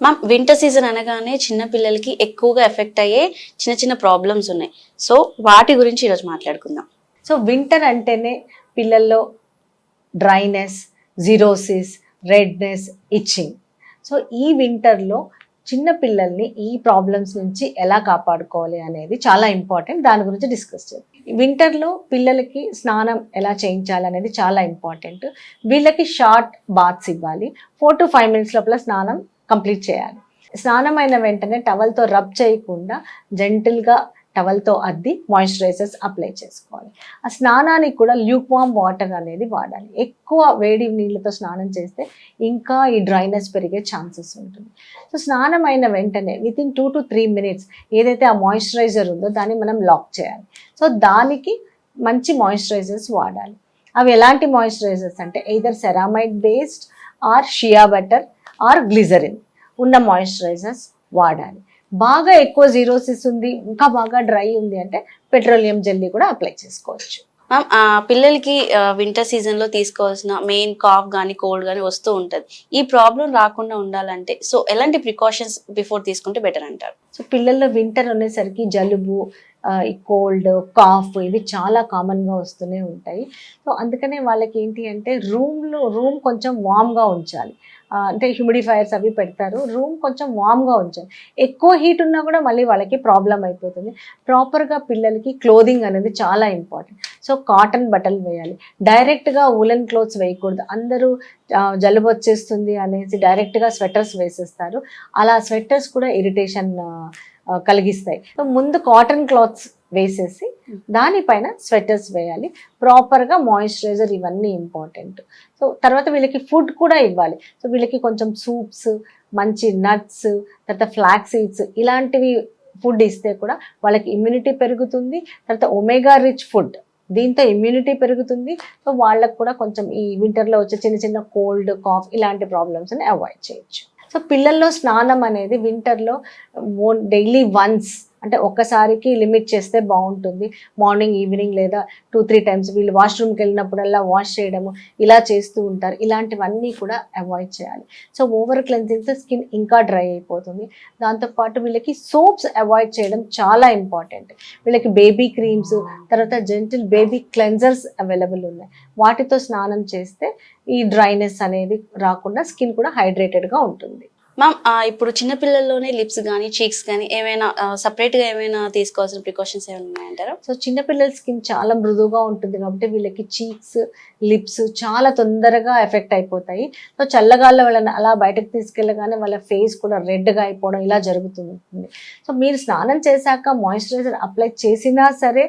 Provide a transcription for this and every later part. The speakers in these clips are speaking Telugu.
మ్యామ్ వింటర్ సీజన్ అనగానే చిన్న పిల్లలకి ఎక్కువగా ఎఫెక్ట్ అయ్యే చిన్న చిన్న ప్రాబ్లమ్స్ ఉన్నాయి. సో వాటి గురించి ఈరోజు మాట్లాడుకుందాం. సో వింటర్ అంటేనే పిల్లల్లో డ్రైనెస్, జిరోసిస్, రెడ్నెస్, ఇచ్చింగ్. సో ఈ వింటర్లో చిన్న పిల్లల్ని ఈ ప్రాబ్లమ్స్ నుంచి ఎలా కాపాడుకోవాలి అనేది చాలా ఇంపార్టెంట్. దాని గురించి డిస్కస్ చేద్దాం. వింటర్లో పిల్లలకి స్నానం ఎలా చేయించాలి అనేది చాలా ఇంపార్టెంట్. వీళ్ళకి షార్ట్ బాత్స్ ఇవ్వాలి. 4 to 5 minutes లోపల స్నానం కంప్లీట్ చేయాలి. స్నానం అయిన వెంటనే టవల్తో రబ్ చేయకుండా జెంటిల్గా టవల్తో అద్ది మాయిశ్చరైజర్స్ అప్లై చేసుకోవాలి. ఆ స్నానానికి కూడా ల్యూక్వామ్ వాటర్ అనేది వాడాలి. ఎక్కువ వేడి నీళ్ళతో స్నానం చేస్తే ఇంకా ఈ డ్రైనెస్ పెరిగే ఛాన్సెస్ ఉంటుంది. సో స్నానం అయిన వెంటనే వితిన్ 2 to 3 minutes ఏదైతే ఆ మాయిశ్చరైజర్ ఉందో దాన్ని మనం లాక్ చేయాలి. సో దానికి మంచి మాయిశ్చరైజర్స్ వాడాలి. అవి ఎలాంటి మాయిశ్చరైజర్స్ అంటే either ceramide based or shea butter are glycerin ఉన్న మాయిశ్చరైజర్స్ వాడాలి. బాగా ఎక్కువ జీరోసిస్ ఉంది, ఇంకా బాగా డ్రై ఉంది అంటే పెట్రోలియం జెల్లీ కూడా అప్లై చేసుకోవచ్చు. మ్యామ్ పిల్లలకి వింటర్ సీజన్లో తీసుకోవాల్సిన మెయిన్ కాఫ్ కానీ కోల్డ్ కానీ వస్తూ ఉంటుంది. ఈ ప్రాబ్లం రాకుండా ఉండాలంటే సో ఎలాంటి ప్రికాషన్స్ బిఫోర్ తీసుకుంటే బెటర్ అంటారు? సో పిల్లల్లో వింటర్ అనేసరికి జలుబు, ఈ కోల్డ్, కాఫ్ ఇవి చాలా కామన్గా వస్తూనే ఉంటాయి. సో అందుకనే వాళ్ళకి ఏంటి అంటే రూమ్ కొంచెం వామ్గా ఉంచాలి. అంటే హ్యూమిడిఫైయర్స్ అవి పెడతారు, రూమ్ కొంచెం వామ్గా ఉంచాలి. ఎక్కువ హీట్ ఉన్నా కూడా మళ్ళీ వాళ్ళకి ప్రాబ్లం అయిపోతుంది. ప్రాపర్గా పిల్లలకి క్లోదింగ్ అనేది చాలా ఇంపార్టెంట్. సో కాటన్ బట్టలు వేయాలి. డైరెక్ట్గా వూలెన్ క్లోత్స్ వేయకూడదు. అందరూ జలుబు వచ్చేస్తుంది అనేసి డైరెక్ట్గా స్వెటర్స్ వేసేస్తారు. అలా స్వెటర్స్ కూడా ఇరిటేషన్ కలిగిస్తాయి. సో ముందు కాటన్ క్లాత్స్ వేసేసి దానిపైన స్వెటర్స్ వేయాలి. ప్రాపర్గా మాయిశ్చరైజర్ ఇవన్నీ ఇంపార్టెంట్. సో తర్వాత వీళ్ళకి ఫుడ్ కూడా ఇవ్వాలి. సో వీళ్ళకి కొంచెం సూప్స్, మంచి నట్స్, తర్వాత ఫ్లాక్ సీడ్స్ ఇలాంటివి ఫుడ్ ఇస్తే కూడా వాళ్ళకి ఇమ్యూనిటీ పెరుగుతుంది. తర్వాత ఒమేగా రిచ్ ఫుడ్, దీంతో ఇమ్యూనిటీ పెరుగుతుంది. సో వాళ్ళకు కూడా కొంచెం ఈ వింటర్లో వచ్చే చిన్న చిన్న కోల్డ్, కాఫ్ ఇలాంటి ప్రాబ్లమ్స్ని అవాయిడ్ చేయొచ్చు. సో పిల్లల్లో స్నానం అనేది వింటర్లో డైలీ వన్స్ అంటే ఒక్కసారికి లిమిట్ చేస్తే బాగుంటుంది. మార్నింగ్, ఈవినింగ్ లేదా 2-3 times వీళ్ళు వాష్రూమ్కి వెళ్ళినప్పుడల్లా వాష్ చేయడము ఇలా చేస్తూ ఉంటారు. ఇలాంటివన్నీ కూడా అవాయిడ్ చేయాలి. సో ఓవర్ క్లెన్జింగ్తో స్కిన్ ఇంకా డ్రై అయిపోతుంది. దాంతోపాటు వీళ్ళకి సోప్స్ అవాయిడ్ చేయడం చాలా ఇంపార్టెంట్. వీళ్ళకి బేబీ క్రీమ్స్, తర్వాత జెంటిల్ బేబీ క్లెన్జర్స్ అవైలబుల్ ఉన్నాయి. వాటితో స్నానం చేస్తే ఈ డ్రైనెస్ అనేది రాకుండా స్కిన్ కూడా హైడ్రేటెడ్గా ఉంటుంది. మ్యామ్ ఇప్పుడు చిన్నపిల్లల్లోనే లిప్స్ కానీ చీక్స్ కానీ ఏమైనా సపరేట్గా ఏమైనా తీసుకోవాల్సిన ప్రికాషన్స్ ఏమైనా ఉన్నాయంటారా? సో చిన్నపిల్లల స్కిన్ చాలా మృదువుగా ఉంటుంది కాబట్టి వీళ్ళకి చీక్స్, లిప్స్ చాలా తొందరగా ఎఫెక్ట్ అయిపోతాయి. సో చల్లగాల్లో వాళ్ళని అలా బయటకు తీసుకెళ్ళగానే వాళ్ళ ఫేస్ కూడా రెడ్గా అయిపోవడం ఇలా జరుగుతుంది. సో మీరు స్నానం చేశాక మాయిశ్చరైజర్ అప్లై చేసినా సరే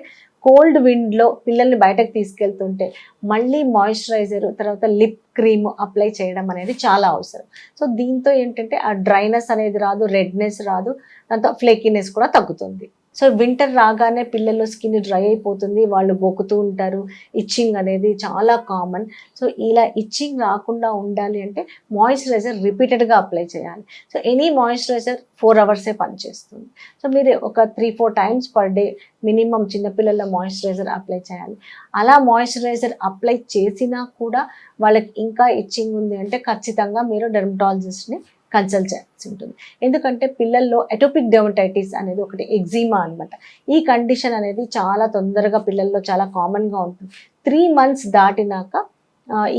కోల్డ్ విండ్లో పిల్లల్ని బయటకు తీసుకెళ్తుంటే మళ్ళీ మాయిశ్చరైజర్, తర్వాత లిప్ క్రీమ్ అప్లై చేయడం అనేది చాలా అవసరం. సో దీంతో ఏంటంటే ఆ డ్రైనెస్ అనేది రాదు, రెడ్నెస్ రాదు, దాంతో ఫ్లేకీనెస్ కూడా తగ్గుతుంది. సో వింటర్ రాగానే పిల్లల్లో స్కిన్ డ్రై అయిపోతుంది, వాళ్ళు గోకుతూ ఉంటారు. ఇచ్చింగ్ అనేది చాలా కామన్. సో ఇలా ఇచ్చింగ్ రాకుండా ఉండాలి అంటే మాయిశ్చరైజర్ రిపీటెడ్గా అప్లై చేయాలి. సో ఎనీ మాయిశ్చరైజర్ 4 hours పనిచేస్తుంది. సో మీరు ఒక 3-4 times పర్ డే మినిమం చిన్నపిల్లల మాయిశ్చరైజర్ అప్లై చేయాలి. అలా మాయిశ్చరైజర్ అప్లై చేసినా కూడా వాళ్ళకి ఇంకా ఇచ్చింగ్ ఉంది అంటే ఖచ్చితంగా మీరు డెర్మటాలజిస్ట్ని కన్సల్ట్ చేయాల్సి ఉంటుంది. ఎందుకంటే పిల్లల్లో ఎటోపిక్ డెర్మటైటిస్ అనేది ఒకటి ఎగ్జిమా అనమాట. ఈ కండిషన్ అనేది చాలా తొందరగా పిల్లల్లో చాలా కామన్గా ఉంటుంది. 3 months దాటినాక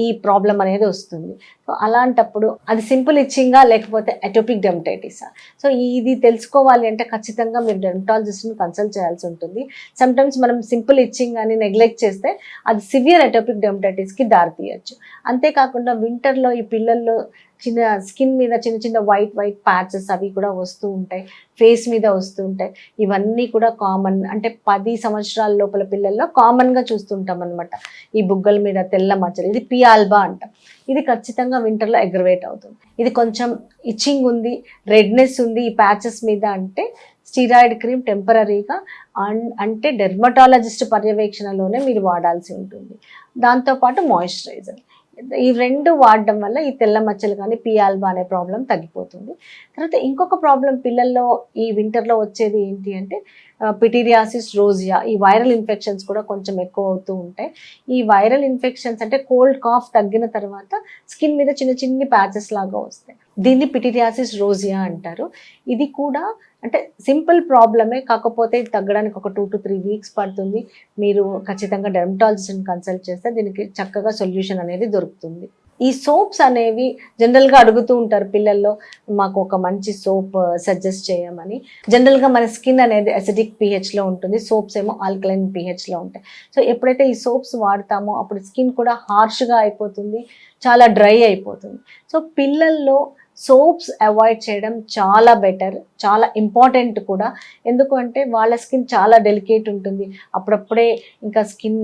ఈ ప్రాబ్లం అనేది వస్తుంది. సో అలాంటప్పుడు అది సింపుల్ ఇచ్చింగా లేకపోతే ఎటోపిక్ డెర్మటైటిసా? సో ఇది తెలుసుకోవాలి అంటే ఖచ్చితంగా మీరు డెర్మటాలజిస్ట్ని కన్సల్ట్ చేయాల్సి ఉంటుంది. సమ్టైమ్స్ మనం సింపుల్ ఇచ్చింగ్ అని నెగ్లెక్ట్ చేస్తే అది సివియర్ ఎటోపిక్ డెర్మటైటిస్కి దారితీయచ్చు. అంతేకాకుండా వింటర్లో ఈ పిల్లల్లో చిన్న స్కిన్ మీద చిన్న చిన్న వైట్ ప్యాచెస్ అవి కూడా వస్తూ ఉంటాయి, ఫేస్ మీద వస్తూ ఉంటాయి. ఇవన్నీ కూడా కామన్. అంటే 10 సంవత్సరాల లోపల పిల్లల్లో కామన్గా చూస్తుంటాం అనమాట. ఈ బుగ్గల మీద తెల్ల మచ్చలు, ఇది పి ఆల్బా అంటాం. ఇది ఖచ్చితంగా వింటర్లో అగ్రవేట్ అవుతుంది. ఇది కొంచెం ఇచ్చింగ్ ఉంది, రెడ్నెస్ ఉంది ఈ ప్యాచెస్ మీద అంటే స్టీరాయిడ్ క్రీమ్ టెంపరీగా అంటే డెర్మటాలజిస్ట్ పర్యవేక్షణలోనే మీరు వాడాల్సి ఉంటుంది. దాంతోపాటు మాయిశ్చరైజర్, ఈ 2 వాడడం వల్ల ఈ తెల్ల మచ్చలు కానీ పి ఆల్బా అనే ప్రాబ్లం తగ్గిపోతుంది. తర్వాత ఇంకొక ప్రాబ్లం పిల్లల్లో ఈ వింటర్లో వచ్చేది ఏంటి అంటే పిటీరియాసిస్ రోజియా, ఈ వైరల్ ఇన్ఫెక్షన్స్ కూడా కొంచెం ఎక్కువ అవుతూ ఉంటాయి. ఈ వైరల్ ఇన్ఫెక్షన్స్ అంటే కోల్డ్ కాఫ్ తగ్గిన తర్వాత స్కిన్ మీద చిన్న చిన్ని ప్యాచెస్ లాగా వస్తాయి. దీన్ని పిటిరియాసిస్ రోజియా అంటారు. ఇది కూడా అంటే సింపుల్ ప్రాబ్లమే, కాకపోతే ఇది తగ్గడానికి ఒక 2 to 3 వీక్స్ పడుతుంది. మీరు ఖచ్చితంగా డెర్మటాలజిస్ట్ని కన్సల్ట్ చేస్తే దీనికి చక్కగా సొల్యూషన్ అనేది దొరుకుతుంది. ఈ సోప్స్ అనేవి జనరల్గా అడుగుతూ ఉంటారు పిల్లల్లో, మాకు ఒక మంచి సోప్ సజెస్ట్ చేయమని. జనరల్గా మన స్కిన్ అనేది అసిడిక్ pHలో ఉంటుంది, సోప్స్ ఏమో ఆల్కలైన్ pHలో ఉంటాయి. సో ఎప్పుడైతే ఈ సోప్స్ వాడతామో అప్పుడు స్కిన్ కూడా హార్ష్గా అయిపోతుంది, చాలా డ్రై అయిపోతుంది. సో పిల్లల్లో సోప్స్ అవాయిడ్ చేయడం చాలా బెటర్, చాలా ఇంపార్టెంట్ కూడా. ఎందుకంటే వాళ్ళ స్కిన్ చాలా డెలికేట్ ఉంటుంది, అప్పుడప్పుడే ఇంకా స్కిన్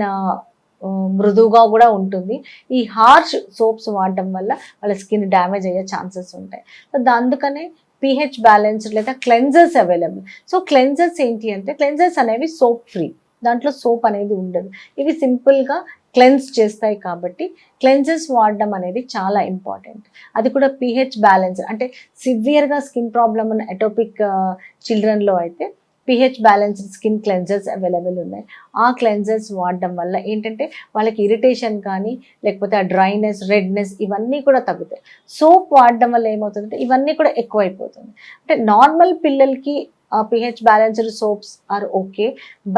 మృదువుగా కూడా ఉంటుంది. ఈ హార్ష్ సోప్స్ వాడడం వల్ల వాళ్ళ స్కిన్ డ్యామేజ్ అయ్యే ఛాన్సెస్ ఉంటాయి. సో అందుకనే pH బ్యాలెన్స్డ్ లేదా క్లెన్జర్స్ అవైలబుల్. సో క్లెన్జర్స్ ఏంటి అంటే, క్లెన్జర్స్ అనేవి సోప్ ఫ్రీ, దాంట్లో సోప్ అనేది ఉండదు. ఇవి సింపుల్గా క్లెన్స్ చేస్తాయి కాబట్టి క్లెన్జర్స్ వాడడం అనేది చాలా ఇంపార్టెంట్. అది కూడా pH బ్యాలెన్స్, అంటే సివియర్గా స్కిన్ ప్రాబ్లమ్ ఉన్న ఎటోపిక్ చిల్డ్రన్లో అయితే pH balanced skin cleansers available ఉన్నాయి. ఆ క్లెన్జర్స్ వాడడం వల్ల ఏంటంటే వాళ్ళకి ఇరిటేషన్ కానీ లేకపోతే ఆ డ్రైనెస్, రెడ్నెస్ ఇవన్నీ కూడా తగ్గుతాయి. సోప్ వాడడం వల్ల ఏమవుతుందంటే ఇవన్నీ కూడా ఎక్కువైపోతుంది. అంటే నార్మల్ పిల్లలకి pH balanced soaps are okay,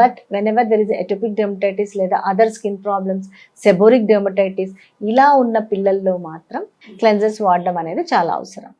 but when ever there is atopic dermatitis లేదా other skin problems, seborrheic dermatitis ఇలా ఉన్న పిల్లల్లో మాత్రం క్లెన్జర్స్ వాడడం అనేది చాలా అవసరం.